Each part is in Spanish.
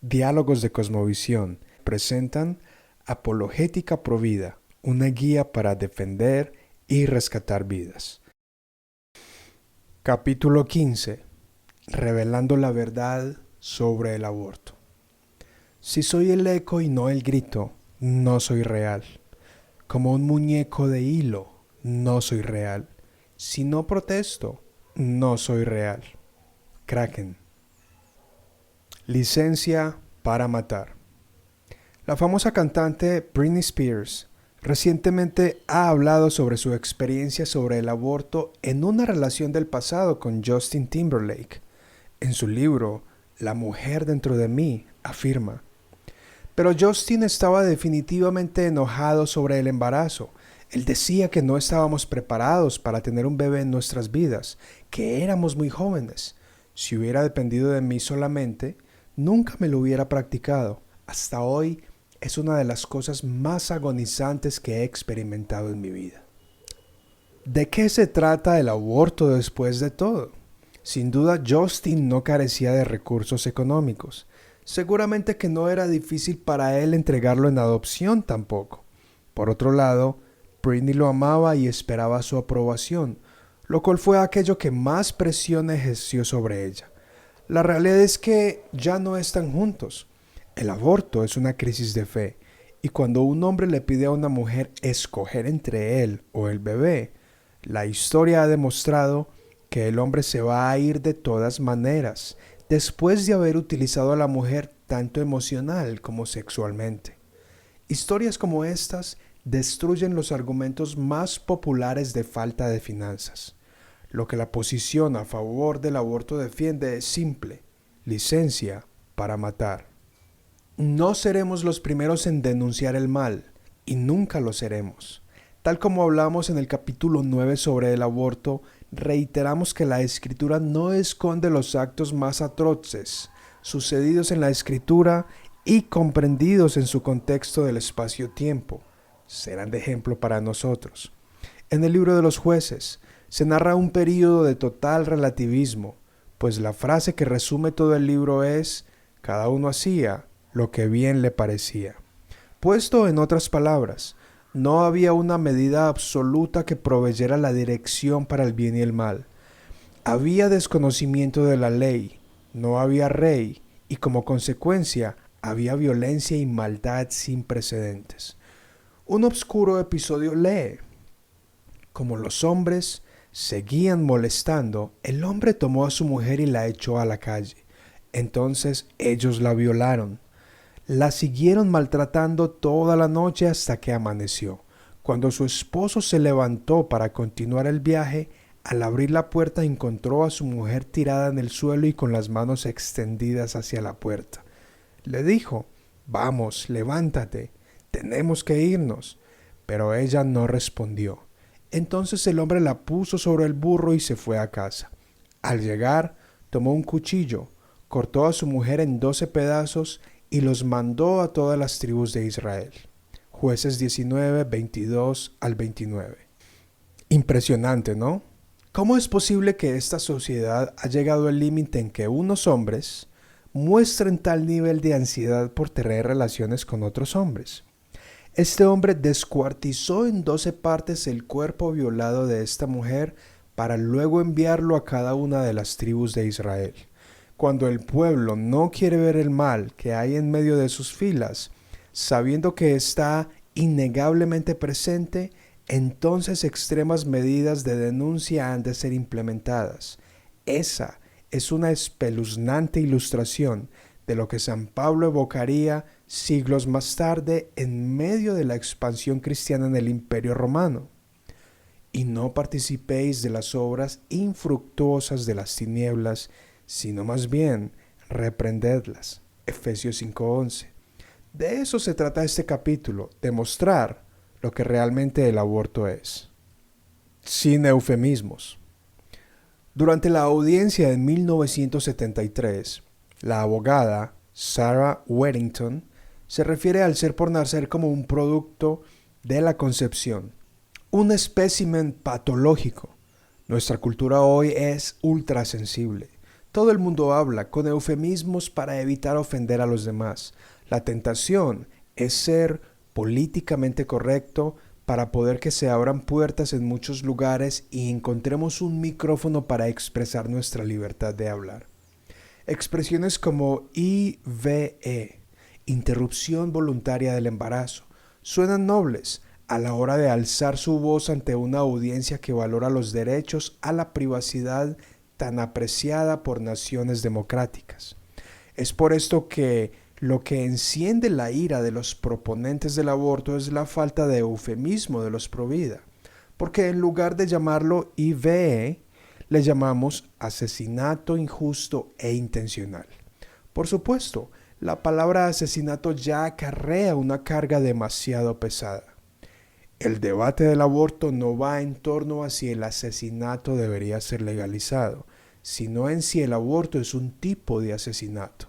Diálogos de Cosmovisión presentan Apologética Provida, una guía para defender y rescatar vidas. Capítulo 15. Revelando la verdad sobre el aborto. Si soy el eco y no el grito, no soy real. Como un muñeco de hilo, no soy real. Si no protesto, no soy real. Kraken. Licencia para matar. La famosa cantante Britney Spears recientemente ha hablado sobre su experiencia sobre el aborto en una relación del pasado con Justin Timberlake. En su libro, La mujer dentro de mí, afirma: pero Justin estaba definitivamente enojado sobre el embarazo. Él decía que no estábamos preparados para tener un bebé en nuestras vidas, que éramos muy jóvenes. Si hubiera dependido de mí solamente, nunca me lo hubiera practicado. Hasta hoy es una de las cosas más agonizantes que he experimentado en mi vida. ¿De qué se trata el aborto después de todo? Sin duda, Justin no carecía de recursos económicos. Seguramente que no era difícil para él entregarlo en adopción tampoco. Por otro lado, Britney lo amaba y esperaba su aprobación, lo cual fue aquello que más presión ejerció sobre ella. La realidad es que ya no están juntos. El aborto es una crisis de fe, y cuando un hombre le pide a una mujer escoger entre él o el bebé, la historia ha demostrado que el hombre se va a ir de todas maneras, después de haber utilizado a la mujer tanto emocional como sexualmente. Historias como estas destruyen los argumentos más populares de falta de finanzas. Lo que la posición a favor del aborto defiende es simple: licencia para matar. No seremos los primeros en denunciar el mal, y nunca lo seremos. Tal como hablamos en el capítulo 9 sobre el aborto, reiteramos que la Escritura no esconde los actos más atroces sucedidos en la Escritura y comprendidos en su contexto del espacio-tiempo. Serán de ejemplo para nosotros. En el libro de los Jueces se narra un período de total relativismo, pues la frase que resume todo el libro es: cada uno hacía lo que bien le parecía. Puesto en otras palabras, no había una medida absoluta que proveyera la dirección para el bien y el mal. Había desconocimiento de la ley, no había rey, y como consecuencia había violencia y maldad sin precedentes. Un oscuro episodio lee: como los hombres seguían molestando, el hombre tomó a su mujer y la echó a la calle. Entonces ellos la violaron. La siguieron maltratando toda la noche hasta que amaneció. Cuando su esposo se levantó para continuar el viaje, al abrir la puerta encontró a su mujer tirada en el suelo y con las manos extendidas hacia la puerta. Le dijo: vamos, levántate, tenemos que irnos. Pero ella no respondió. Entonces el hombre la puso sobre el burro y se fue a casa. Al llegar, tomó un cuchillo, cortó a su mujer en 12 pedazos y los mandó a todas las tribus de Israel. Jueces 19, 22 al 29. Impresionante, ¿no? ¿Cómo es posible que esta sociedad ha llegado al límite en que unos hombres muestren tal nivel de ansiedad por tener relaciones con otros hombres? Este hombre descuartizó en 12 partes el cuerpo violado de esta mujer para luego enviarlo a cada una de las tribus de Israel. Cuando el pueblo no quiere ver el mal que hay en medio de sus filas, sabiendo que está innegablemente presente, entonces extremas medidas de denuncia han de ser implementadas. Esa es una espeluznante ilustración de lo que San Pablo evocaría siglos más tarde en medio de la expansión cristiana en el Imperio Romano. Y no participéis de las obras infructuosas de las tinieblas, sino más bien reprendedlas. Efesios 5:11. De eso se trata este capítulo, de mostrar lo que realmente el aborto es. Sin eufemismos. Durante la audiencia de 1973, la abogada Sarah Weddington se refiere al ser por nacer como un producto de la concepción, un espécimen patológico. Nuestra cultura hoy es ultrasensible. Todo el mundo habla con eufemismos para evitar ofender a los demás. La tentación es ser políticamente correcto para poder que se abran puertas en muchos lugares y encontremos un micrófono para expresar nuestra libertad de hablar. Expresiones como IVE, interrupción voluntaria del embarazo, suenan nobles a la hora de alzar su voz ante una audiencia que valora los derechos a la privacidad tan apreciada por naciones democráticas. Es por esto que lo que enciende la ira de los proponentes del aborto es la falta de eufemismo de los pro vida, porque en lugar de llamarlo IVE, le llamamos asesinato injusto e intencional. Por supuesto, la palabra asesinato ya acarrea una carga demasiado pesada. El debate del aborto no va en torno a si el asesinato debería ser legalizado, sino en si el aborto es un tipo de asesinato.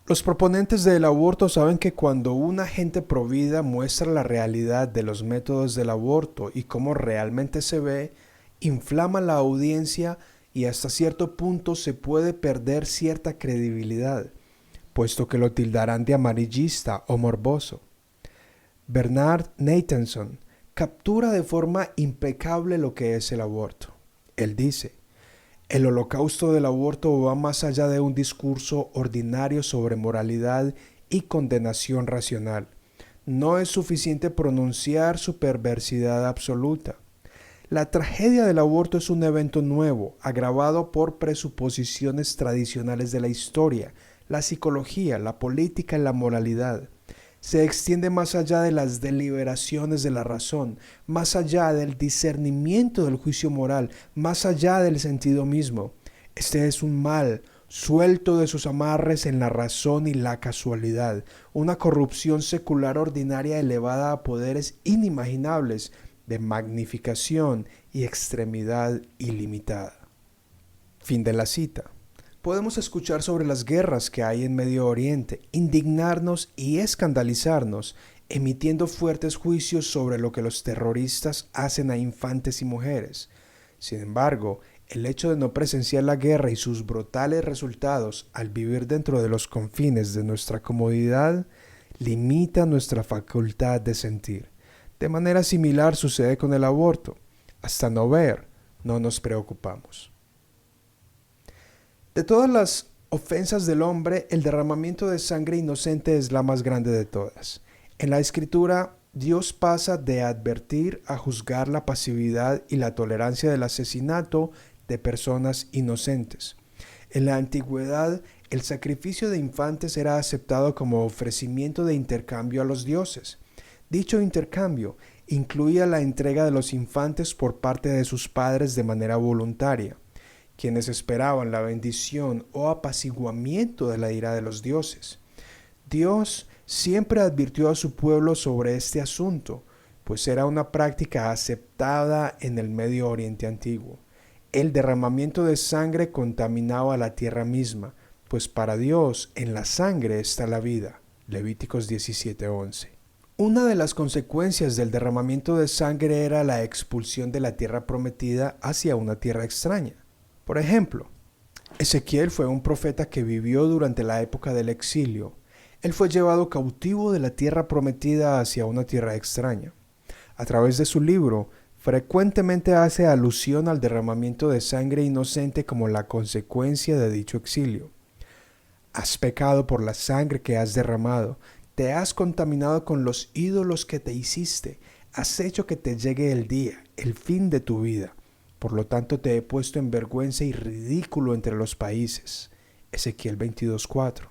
Los proponentes del aborto saben que cuando un agente provida muestra la realidad de los métodos del aborto y cómo realmente se ve, inflama la audiencia y hasta cierto punto se puede perder cierta credibilidad, puesto que lo tildarán de amarillista o morboso. Bernard Nathanson captura de forma impecable lo que es el aborto. Él dice: el holocausto del aborto va más allá de un discurso ordinario sobre moralidad y condenación racional. No es suficiente pronunciar su perversidad absoluta. La tragedia del aborto es un evento nuevo, agravado por presuposiciones tradicionales de la historia, la psicología, la política y la moralidad. Se extiende más allá de las deliberaciones de la razón, más allá del discernimiento del juicio moral, más allá del sentido mismo. Este es un mal suelto de sus amarres en la razón y la casualidad, una corrupción secular ordinaria elevada a poderes inimaginables de magnificación y extremidad ilimitada. Fin de la cita. Podemos escuchar sobre las guerras que hay en Medio Oriente, indignarnos y escandalizarnos, emitiendo fuertes juicios sobre lo que los terroristas hacen a infantes y mujeres. Sin embargo, el hecho de no presenciar la guerra y sus brutales resultados al vivir dentro de los confines de nuestra comodidad limita nuestra facultad de sentir. De manera similar sucede con el aborto. Hasta no ver, no nos preocupamos. De todas las ofensas del hombre, el derramamiento de sangre inocente es la más grande de todas. En la Escritura, Dios pasa de advertir a juzgar la pasividad y la tolerancia del asesinato de personas inocentes. En la antigüedad, el sacrificio de infantes era aceptado como ofrecimiento de intercambio a los dioses. Dicho intercambio incluía la entrega de los infantes por parte de sus padres de manera voluntaria, quienes esperaban la bendición o apaciguamiento de la ira de los dioses. Dios siempre advirtió a su pueblo sobre este asunto, pues era una práctica aceptada en el Medio Oriente antiguo. El derramamiento de sangre contaminaba la tierra misma, pues para Dios en la sangre está la vida. Levíticos 17:11. Una de las consecuencias del derramamiento de sangre era la expulsión de la tierra prometida hacia una tierra extraña. Por ejemplo, Ezequiel fue un profeta que vivió durante la época del exilio. Él fue llevado cautivo de la tierra prometida hacia una tierra extraña. A través de su libro, frecuentemente hace alusión al derramamiento de sangre inocente como la consecuencia de dicho exilio. Has pecado por la sangre que has derramado, te has contaminado con los ídolos que te hiciste, has hecho que te llegue el día, el fin de tu vida. Por lo tanto te he puesto en vergüenza y ridículo entre los países. Ezequiel 22:4.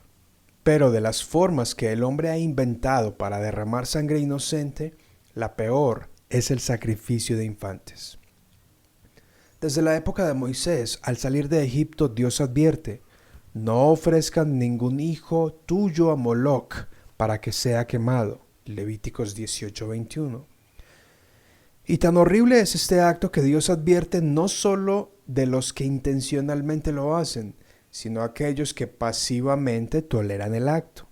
Pero de las formas que el hombre ha inventado para derramar sangre inocente, la peor es el sacrificio de infantes. Desde la época de Moisés, al salir de Egipto, Dios advierte: no ofrezcan ningún hijo tuyo a Moloc para que sea quemado. Levíticos 18:21. Y tan horrible es este acto que Dios advierte no solo de los que intencionalmente lo hacen, sino aquellos que pasivamente toleran el acto.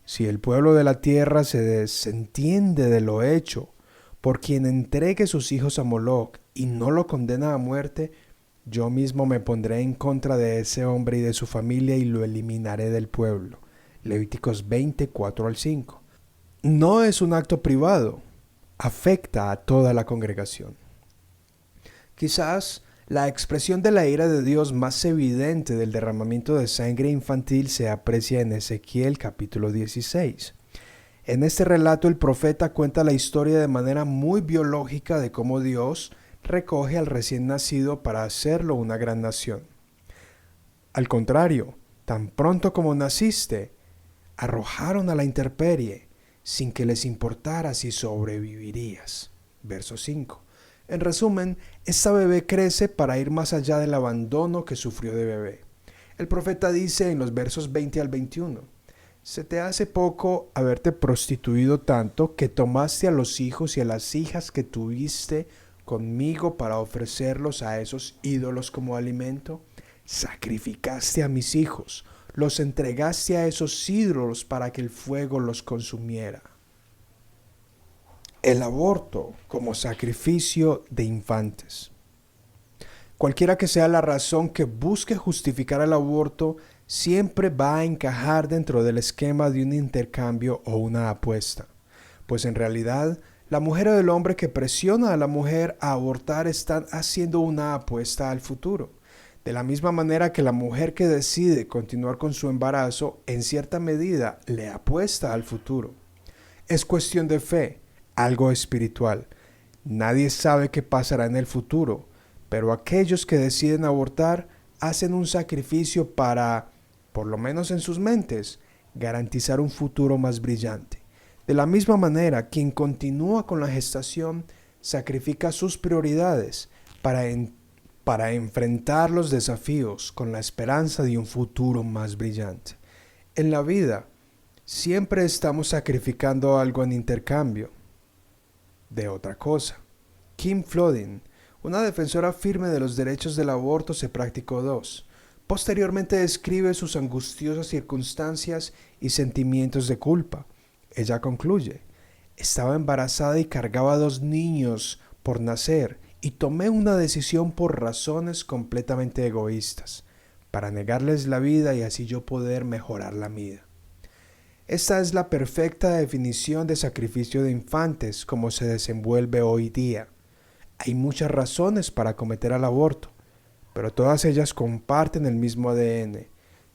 Si el pueblo de la tierra se desentiende de lo hecho por quien entregue sus hijos a Moloc y no lo condena a muerte, yo mismo me pondré en contra de ese hombre y de su familia y lo eliminaré del pueblo. Levíticos 24 al 5. No es un acto privado, afecta a toda la congregación. Quizás la expresión de la ira de Dios más evidente del derramamiento de sangre infantil se aprecia en Ezequiel capítulo 16. En este relato el profeta cuenta la historia de manera muy biológica de cómo Dios recoge al recién nacido para hacerlo una gran nación. Al contrario, tan pronto como naciste, arrojaron a la intemperie, sin que les importara si sobrevivirías. Verso 5. En resumen, esta bebé crece para ir más allá del abandono que sufrió de bebé. El profeta dice en los versos 20 al 21, se te hace poco haberte prostituido tanto que tomaste a los hijos y a las hijas que tuviste conmigo para ofrecerlos a esos ídolos como alimento. Sacrificaste a mis hijos, los entregaste a esos ídolos para que el fuego los consumiera. El aborto como sacrificio de infantes. Cualquiera que sea la razón que busque justificar el aborto, siempre va a encajar dentro del esquema de un intercambio o una apuesta. Pues en realidad, la mujer o el hombre que presiona a la mujer a abortar están haciendo una apuesta al futuro. De la misma manera que la mujer que decide continuar con su embarazo, en cierta medida, le apuesta al futuro. Es cuestión de fe, algo espiritual. Nadie sabe qué pasará en el futuro, pero aquellos que deciden abortar hacen un sacrificio para, por lo menos en sus mentes, garantizar un futuro más brillante. De la misma manera, quien continúa con la gestación sacrifica sus prioridades para enfrentar los desafíos con la esperanza de un futuro más brillante. En la vida, siempre estamos sacrificando algo en intercambio de otra cosa. Kim Flodin, una defensora firme de los derechos del aborto, se practicó dos. Posteriormente describe sus angustiosas circunstancias y sentimientos de culpa. Ella concluye, estaba embarazada y cargaba 2 niños por nacer y tomé una decisión por razones completamente egoístas, para negarles la vida y así yo poder mejorar la mía. Esta es la perfecta definición de sacrificio de infantes como se desenvuelve hoy día. Hay muchas razones para cometer el aborto, pero todas ellas comparten el mismo ADN.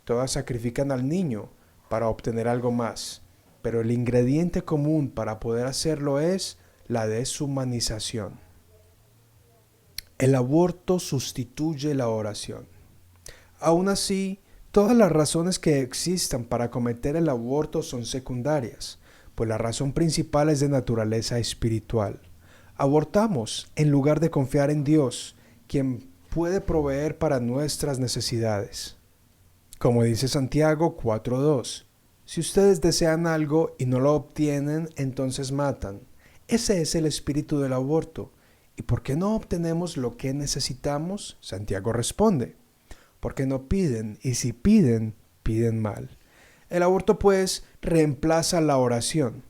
Todas sacrifican al niño para obtener algo más, pero el ingrediente común para poder hacerlo es la deshumanización. El aborto sustituye la oración. Aún así, todas las razones que existan para cometer el aborto son secundarias, pues la razón principal es de naturaleza espiritual. Abortamos en lugar de confiar en Dios, quien puede proveer para nuestras necesidades. Como dice Santiago 4:2, si ustedes desean algo y no lo obtienen, entonces matan. Ese es el espíritu del aborto. ¿Y por qué no obtenemos lo que necesitamos? Santiago responde, porque no piden, y si piden, piden mal. El aborto, pues, reemplaza la oración.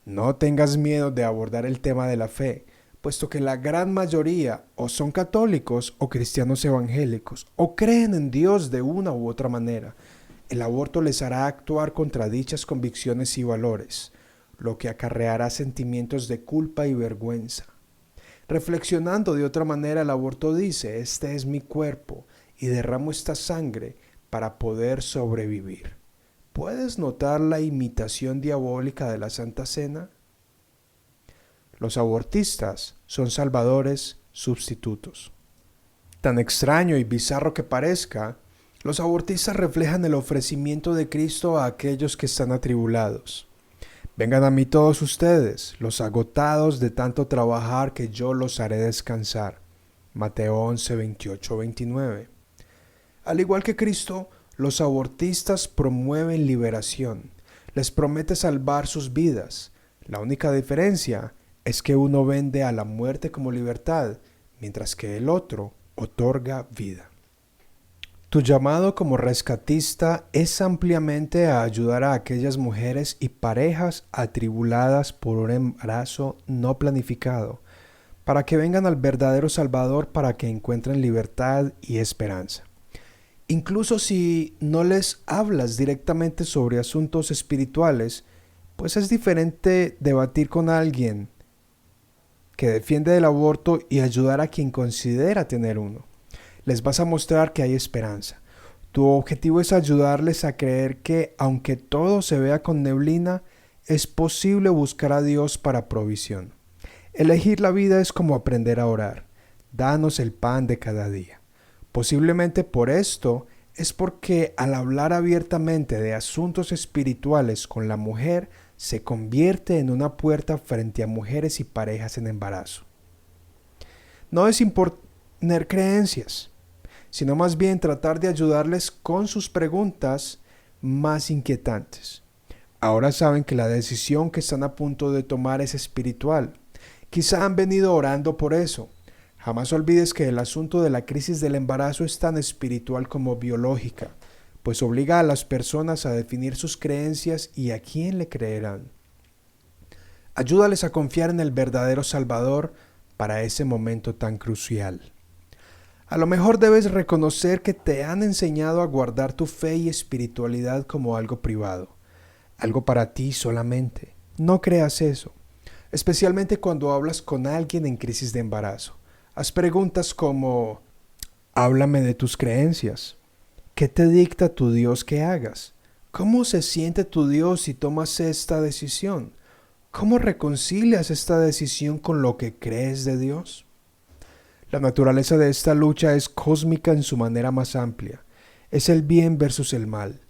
No tengas miedo de abordar el tema de la fe, puesto que la gran mayoría o son católicos o cristianos evangélicos, o creen en Dios de una u otra manera. El aborto les hará actuar contra dichas convicciones y valores, lo que acarreará sentimientos de culpa y vergüenza. Reflexionando de otra manera, el aborto dice, este es mi cuerpo, y derramo esta sangre para poder sobrevivir. ¿Puedes notar la imitación diabólica de la Santa Cena? Los abortistas son salvadores sustitutos. Tan extraño y bizarro que parezca, los abortistas reflejan el ofrecimiento de Cristo a aquellos que están atribulados. Vengan a mí todos ustedes, los agotados de tanto trabajar, que yo los haré descansar. Mateo 11, 28, 29. Al igual que Cristo, los abortistas promueven liberación. Les promete salvar sus vidas. La única diferencia es que uno vende a la muerte como libertad, mientras que el otro otorga vida. Tu llamado como rescatista es ampliamente a ayudar a aquellas mujeres y parejas atribuladas por un embarazo no planificado, para que vengan al verdadero Salvador para que encuentren libertad y esperanza. Incluso si no les hablas directamente sobre asuntos espirituales, pues es diferente debatir con alguien que defiende del aborto y ayudar a quien considera tener uno. Les vas a mostrar que hay esperanza. Tu objetivo es ayudarles a creer que, aunque todo se vea con neblina, es posible buscar a Dios para provisión. Elegir la vida es como aprender a orar. Danos el pan de cada día. Posiblemente por esto es porque al hablar abiertamente de asuntos espirituales con la mujer, se convierte en una puerta frente a mujeres y parejas en embarazo. No es imponer creencias, sino más bien tratar de ayudarles con sus preguntas más inquietantes. Ahora saben que la decisión que están a punto de tomar es espiritual. Quizá han venido orando por eso. Jamás olvides que el asunto de la crisis del embarazo es tan espiritual como biológica, pues obliga a las personas a definir sus creencias y a quién le creerán. Ayúdales a confiar en el verdadero Salvador para ese momento tan crucial. A lo mejor debes reconocer que te han enseñado a guardar tu fe y espiritualidad como algo privado, algo para ti solamente. No creas eso, especialmente cuando hablas con alguien en crisis de embarazo. Haz preguntas como: háblame de tus creencias. ¿Qué te dicta tu Dios que hagas? ¿Cómo se siente tu Dios si tomas esta decisión? ¿Cómo reconcilias esta decisión con lo que crees de Dios? La naturaleza de esta lucha es cósmica en su manera más amplia. Es el bien versus el mal,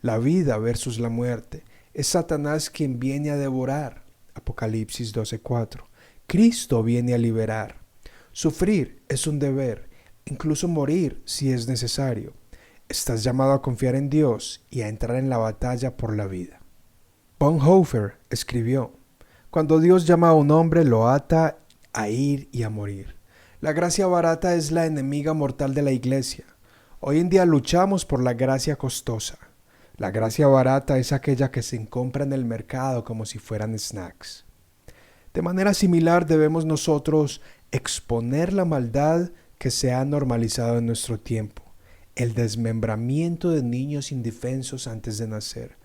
la vida versus la muerte. Es Satanás quien viene a devorar. Apocalipsis 12:4. Cristo viene a liberar. Sufrir es un deber, incluso morir si es necesario. Estás llamado a confiar en Dios y a entrar en la batalla por la vida. Bonhoeffer escribió: cuando Dios llama a un hombre, lo ata a ir y a morir. La gracia barata es la enemiga mortal de la iglesia. Hoy en día luchamos por la gracia costosa. La gracia barata es aquella que se compra en el mercado como si fueran snacks. De manera similar debemos nosotros exponer la maldad que se ha normalizado en nuestro tiempo, el desmembramiento de niños indefensos antes de nacer.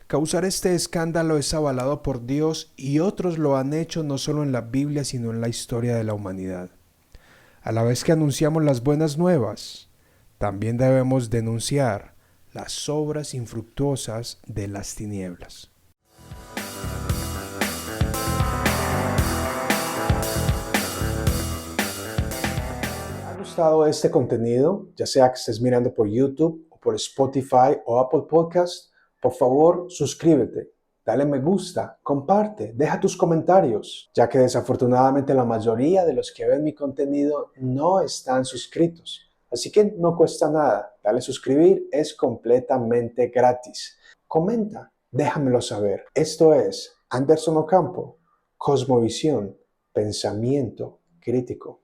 Causar este escándalo es avalado por Dios y otros lo han hecho no solo en la Biblia sino en la historia de la humanidad. A la vez que anunciamos las buenas nuevas, también debemos denunciar las obras infructuosas de las tinieblas. ¿Te ha gustado este contenido? Ya sea que estés mirando por YouTube o por Spotify o Apple Podcast, por favor suscríbete, dale me gusta, comparte, deja tus comentarios, ya que desafortunadamente la mayoría de los que ven mi contenido no están suscritos. Así que no cuesta nada, dale suscribir, es completamente gratis. Comenta, déjamelo saber. Esto es Anderson Ocampo, Cosmovisión, Pensamiento Crítico.